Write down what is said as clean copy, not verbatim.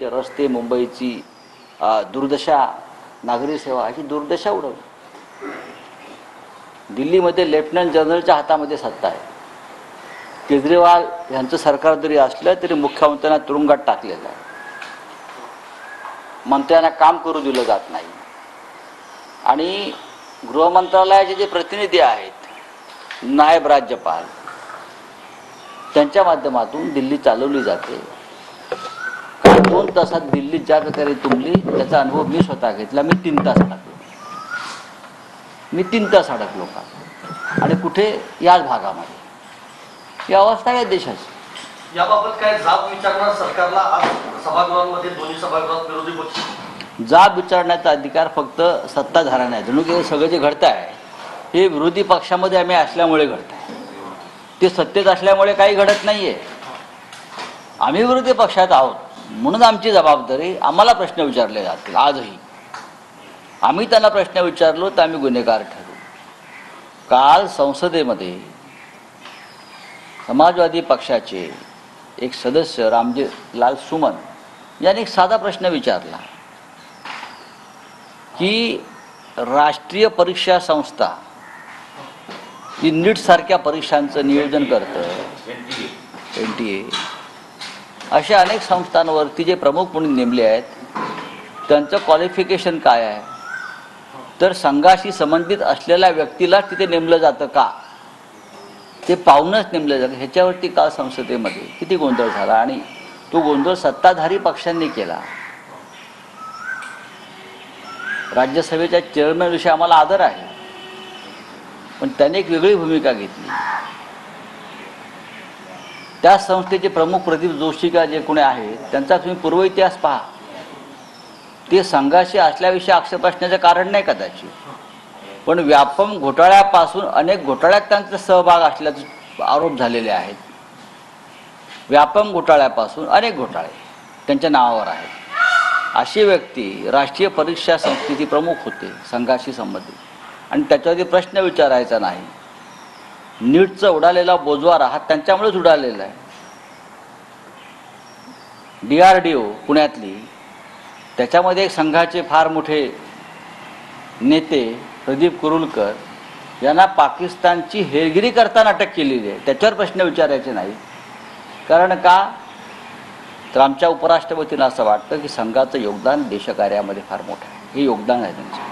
मुंबईचे रस्ते, मुंबईची दुर्दशा, नागरी सेवा अशी दुर्दशा उडवली. दिल्लीमध्ये लेफ्टनंट जनरलच्या हातामध्ये सत्ता आहे. केजरीवाल यांचं सरकार जरी असलं तरी मुख्यमंत्र्यांना तुरुंगात टाकलेलं आहे. मंत्र्यांना काम करू दिलं जात नाही. आणि गृहमंत्रालयाचे जे प्रतिनिधी आहेत, नायब राज्यपाल, त्यांच्या माध्यमातून दिल्ली चालवली जाते. 2 तासात दिल्ली ज्या प्रकारे तुंबली त्याचा अनुभव मी स्वतः घेतला. मी 3 तास अडकलो का. आणि कुठे याच भागामध्ये ही अवस्था आहे देशाची. याबाबत काय जाब विचारणार सरकारला? आज सभागृहांमध्ये दोन्ही सभागृहात विरोधी पक्ष जाब विचारण्याचा अधिकार फक्त सत्ताधाऱ्यांना आहे. जणू की सगळं जे घडत आहे हे विरोधी पक्षामध्ये आम्ही असल्यामुळे घडत आहे. ते सत्तेत असल्यामुळे काही घडत नाही आहे. आम्ही विरोधी पक्षात आहोत म्हणून आमची जबाबदारी, आम्हाला प्रश्न विचारले जातील. आजही आम्ही त्यांना प्रश्न विचारलो तर आम्ही गुन्हेगार ठरू. काल संसदेमध्ये समाजवादी पक्षाचे एक सदस्य रामजीलाल सुमन यांनी एक साधा प्रश्न विचारला की राष्ट्रीय परीक्षा संस्था ही नीट सारख्या परीक्षांचं नियोजन करतं, NTA अशा अनेक संस्थांवरती जे प्रमुख म्हणून नेमले आहेत त्यांचं क्वालिफिकेशन काय आहे, तर संघाशी संबंधित असलेल्या व्यक्तीला तिथे नेमलं जातं का, ते पाहूनच नेमलं जातं. ह्याच्यावरती काल संसदेमध्ये किती गोंधळ झाला. आणि तो गोंधळ सत्ताधारी पक्षांनी केला. राज्यसभेच्या चेअरमनविषयी आम्हाला आदर आहे, पण त्याने एक वेगळी भूमिका घेतली. त्या संस्थेचे प्रमुख प्रदीप जोशी का जे कोणी आहेत त्यांचा तुम्ही पूर्व इतिहास पहा. ते संघाशी असल्याविषयी आक्षेप असण्याचं कारण नाही कदाचित, पण व्यापम घोटाळ्यापासून अनेक घोटाळ्यात त्यांचा सहभाग असल्याचे आरोप झालेले आहेत. व्यापम घोटाळ्यापासून अनेक घोटाळे त्यांच्या नावावर आहेत. अशी व्यक्ती राष्ट्रीय परीक्षा संस्थेची प्रमुख होते संघाशी संबंधित, आणि त्याच्यावरती प्रश्न विचारायचा नाही. नीटचा उडालेला बोजवारा हा त्यांच्यामुळेच उडालेला आहे. DRDO पुण्यातली, त्याच्यामध्ये एक संघाचे फार मोठे नेते प्रदीप कुरुलकर यांना पाकिस्तानची हेरगिरी करताना अटक केलेली आहे. त्याच्यावर प्रश्न विचारायचे नाही. कारण का, तर आमच्या उपराष्ट्रपतींना असं वाटतं की संघाचं योगदान देशकार्यामध्ये फार मोठं आहे. हे योगदान आहे त्यांचं.